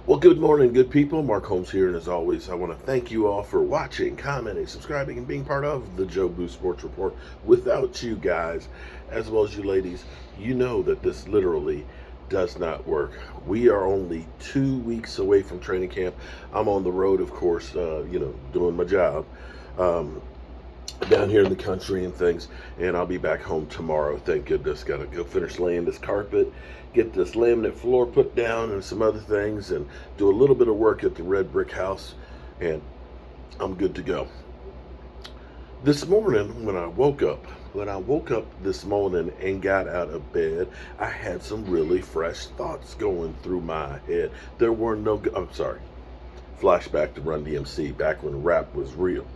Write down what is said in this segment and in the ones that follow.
Well, good morning, good people. Mark Holmes here, and as always, I want to thank you all for watching, commenting, subscribing, and being part of the Joe Boo Sports Report. Without you guys, as well as you ladies, you know that this literally does not work. We are only 2 weeks away from training camp. I'm on the road, of course, doing my job. Um, Down here in the country and things, and I'll be back home tomorrow. Thank goodness. Got to go finish laying this carpet, get this laminate floor put down, and some other things, and do a little bit of work at the red brick house, and I'm good to go. This morning, when I woke up this morning and got out of bed, I had some really fresh thoughts going through my head. There were no, I'm sorry, flashback to Run DMC, back when rap was real.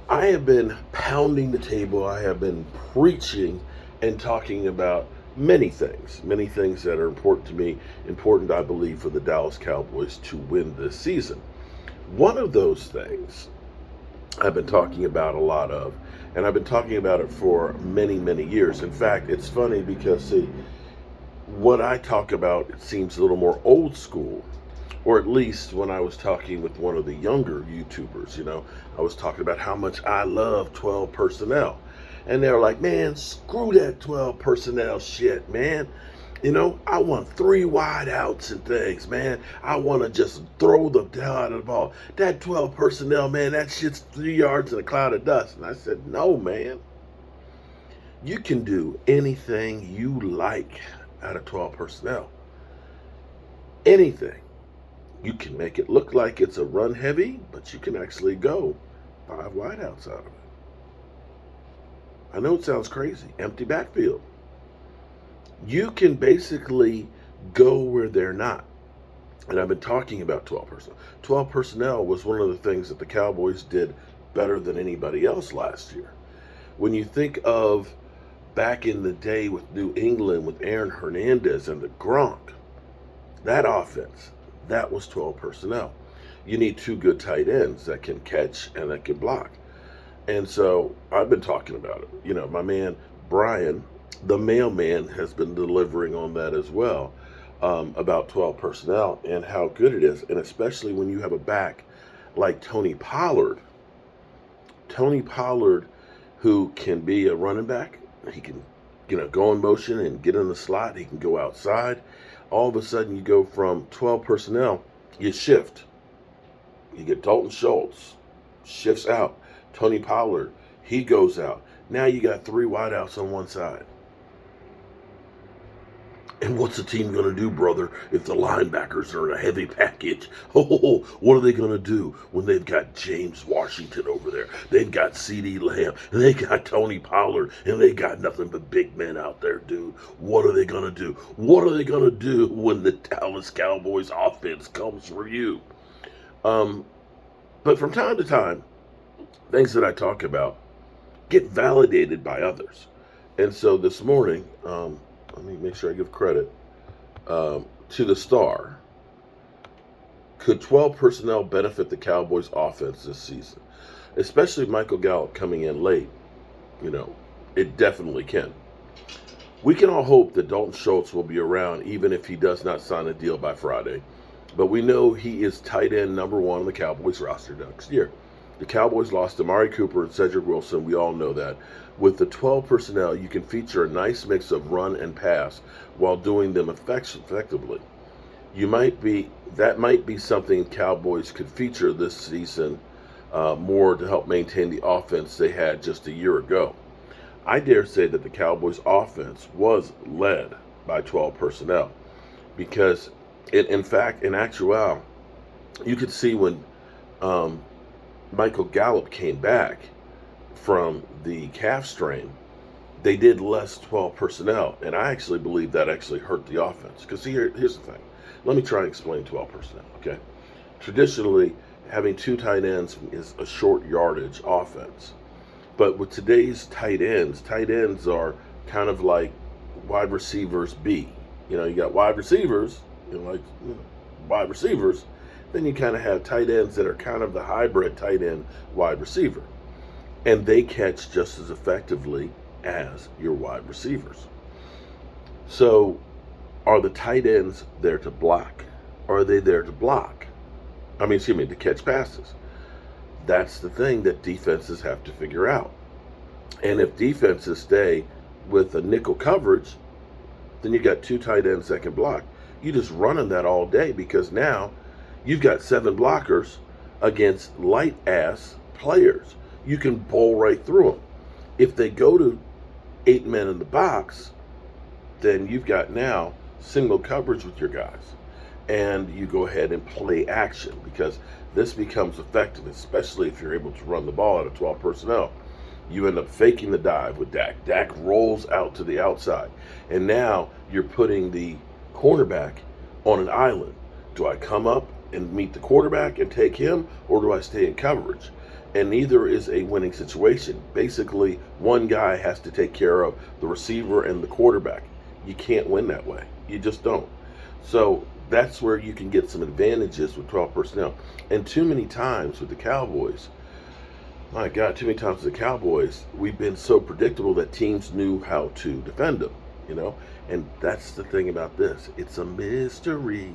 I have been pounding the table. I have been preaching and talking about many things that are important to me, important, I believe, for the Dallas Cowboys to win this season. One of those things I've been talking about a lot of, and I've been talking about it for many years. In fact, it's funny because, see, what I talk about, it seems a little more old school, or at least when I was talking with one of the younger YouTubers, I was talking about how much I love 12 personnel. And they're like, man, screw that 12 personnel shit, man. I want three wide outs and things, man. I want to just throw the hell out of the ball. That 12 personnel, man, that shit's 3 yards in a cloud of dust. And I said, no, man. You can do anything you like out of 12 personnel. Anything. You can make it look like it's a run heavy, but you can actually go 5 wideouts out of it. I know it sounds crazy. Empty backfield. You can basically go where they're not. And I've been talking about 12 personnel. 12 personnel was one of the things that the Cowboys did better than anybody else last year. When you think of back in the day with New England, with Aaron Hernandez and the Gronk, that offense, that was 12 personnel. You need 2 good tight ends that can catch and that can block. And so I've been talking about it. My man Brian, the mailman, has been delivering on that as well, about 12 personnel and how good it is. And especially when you have a back like Tony Pollard. Tony Pollard, who can be a running back. He can, go in motion and get in the slot. He can go outside. All of a sudden you go from 12 personnel, you shift. You get Dalton Schultz, shifts out. Tony Pollard, he goes out. Now you got 3 wideouts on one side. And what's the team going to do, brother, if the linebackers are in a heavy package? Oh, what are they going to do when they've got James Washington over there? They've got CeeDee Lamb, and they got Tony Pollard, and they got nothing but big men out there, dude. What are they going to do? What are they going to do when the Dallas Cowboys offense comes for you? But from time to time, things that I talk about get validated by others. And so this morning, let me make sure I give credit to the Star. Could 12 personnel benefit the Cowboys offense this season? Especially Michael Gallup coming in late. It definitely can. We can all hope that Dalton Schultz will be around even if he does not sign a deal by Friday. But we know he is tight end number 1 on the Cowboys roster next year. The Cowboys lost Amari Cooper and Cedric Wilson. We all know that. With the 12 personnel, you can feature a nice mix of run and pass while doing them effectively. That might be something Cowboys could feature this season more to help maintain the offense they had just a year ago. I dare say that the Cowboys offense was led by 12 personnel because in actuality, you could see when Michael Gallup came back from the calf strain, they did less 12 personnel. And I actually believe that actually hurt the offense. Because here's the thing. Let me try and explain 12 personnel, okay? Traditionally, having 2 tight ends is a short yardage offense. But with today's tight ends are kind of like wide receivers B. You got wide receivers, wide receivers. Then you kind of have tight ends that are kind of the hybrid tight end wide receiver. And they catch just as effectively as your wide receivers. So Are the tight ends there to block? Or are they there to block? To catch passes. That's the thing that defenses have to figure out. And if defenses stay with a nickel coverage, then you got two tight ends that can block. You just running that all day because now you've got 7 blockers against light ass players. You can bowl right through them. If they go to 8 men in the box, then you've got now single coverage with your guys. And you go ahead and play action because this becomes effective, especially if you're able to run the ball out of 12 personnel. You end up faking the dive with Dak. Dak rolls out to the outside. And now you're putting the cornerback on an island. Do I come up and meet the quarterback and take him, or do I stay in coverage? And neither is a winning situation. Basically, one guy has to take care of the receiver and the quarterback. You can't win that way. You just don't. So that's where you can get some advantages with 12 personnel. And too many times with the Cowboys, my God, too many times with the Cowboys, we've been so predictable that teams knew how to defend them, And that's the thing about this. It's a mystery.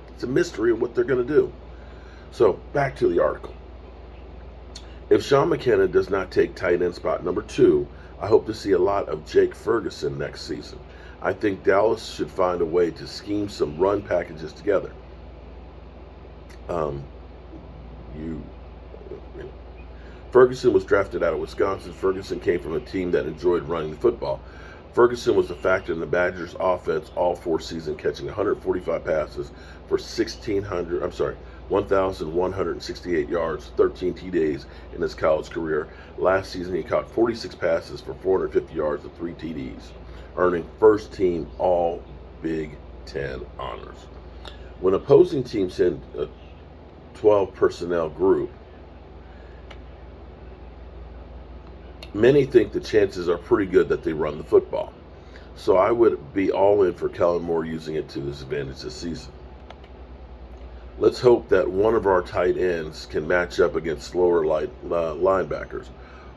It's a mystery of what they're going to do. So back to the article. If Sean McKenna does not take tight end spot number 2, I hope to see a lot of Jake Ferguson next season. I think Dallas should find a way to scheme some run packages together. Ferguson was drafted out of Wisconsin. Ferguson came from a team that enjoyed running the football. Ferguson was a factor in the Badgers' offense all 4 seasons, catching 145 passes for 1,168 yards, 13 TDs in his college career. Last season, he caught 46 passes for 450 yards and 3 TDs, earning first-team All Big Ten honors. When opposing teams send a 12 personnel group, many think the chances are pretty good that they run the football. So I would be all in for Kellen Moore using it to his advantage this season. Let's hope that one of our tight ends can match up against slower linebackers,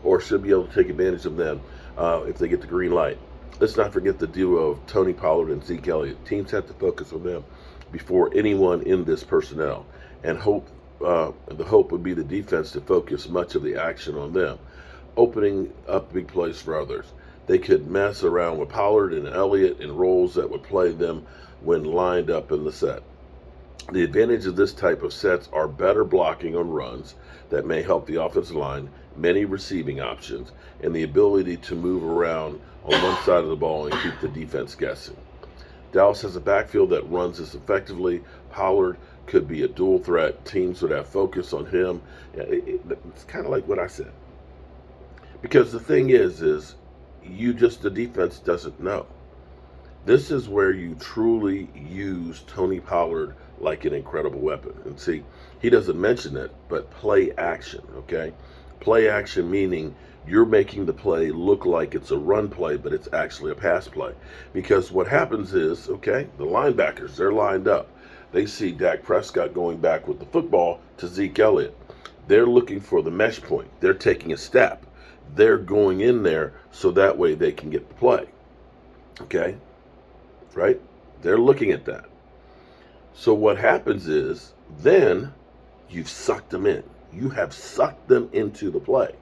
or should be able to take advantage of them if they get the green light. Let's not forget the duo of Tony Pollard and Zeke Elliott. Teams have to focus on them before anyone in this personnel, and the hope would be the defense to focus much of the action on them, opening up big plays for others. They could mess around with Pollard and Elliott in roles that would play them when lined up in the set. The advantage of this type of sets are better blocking on runs that may help the offensive line, many receiving options, and the ability to move around on one side of the ball and keep the defense guessing. Dallas has a backfield that runs this effectively. Pollard could be a dual threat. Teams would have focus on him. It's kind of like what I said. Because the thing is the defense doesn't know. This is where you truly use Tony Pollard like an incredible weapon. And see, he doesn't mention it, but play action, okay? Play action meaning you're making the play look like it's a run play, but it's actually a pass play. Because what happens is, the linebackers, they're lined up. They see Dak Prescott going back with the football to Zeke Elliott. They're looking for the mesh point. They're taking a step. They're going in there so that way they can get the play. Okay? Right? They're looking at that. So what happens is then you've sucked them in. You have sucked them into the play.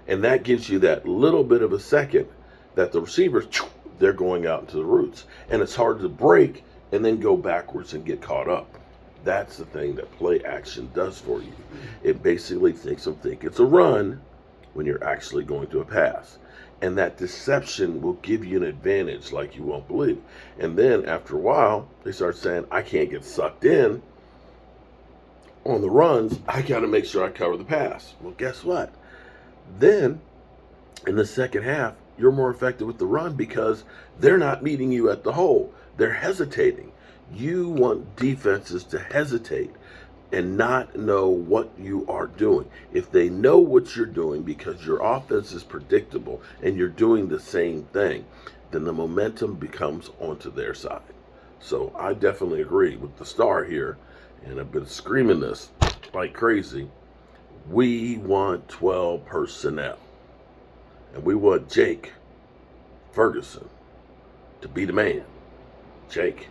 And that gives you that little bit of a second that the receivers, they're going out into the roots. And it's hard to break and then go backwards and get caught up. That's the thing that play action does for you. It basically makes them think it's a run when you're actually going to a pass. And that deception will give you an advantage like you won't believe. And then after a while, they start saying, I can't get sucked in on the runs. I got to make sure I cover the pass. Well, guess what? Then in the second half, you're more effective with the run because they're not meeting you at the hole. They're hesitating. You want defenses to hesitate and not know what you are doing. If they know what you're doing because your offense is predictable and you're doing the same thing, then the momentum becomes onto their side. So I definitely agree with the star here, and I've been screaming this like crazy. We want 12 personnel, and we want Jake Ferguson to be the man. Jake,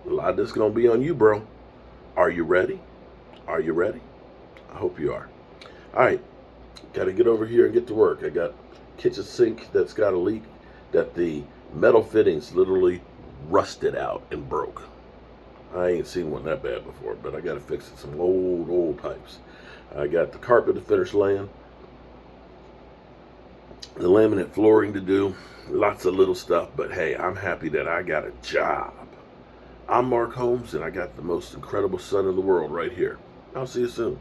a lot of this is going to be on you, bro. Are you ready? Are you ready? I hope you are. All right. Got to get over here and get to work. I got kitchen sink that's got a leak that the metal fittings literally rusted out and broke. I ain't seen one that bad before, but I got to fix it. Some old pipes. I got the carpet to finish laying, the laminate flooring to do, lots of little stuff. But hey, I'm happy that I got a job. I'm Mark Holmes, and I got the most incredible son in the world right here. I'll see you soon.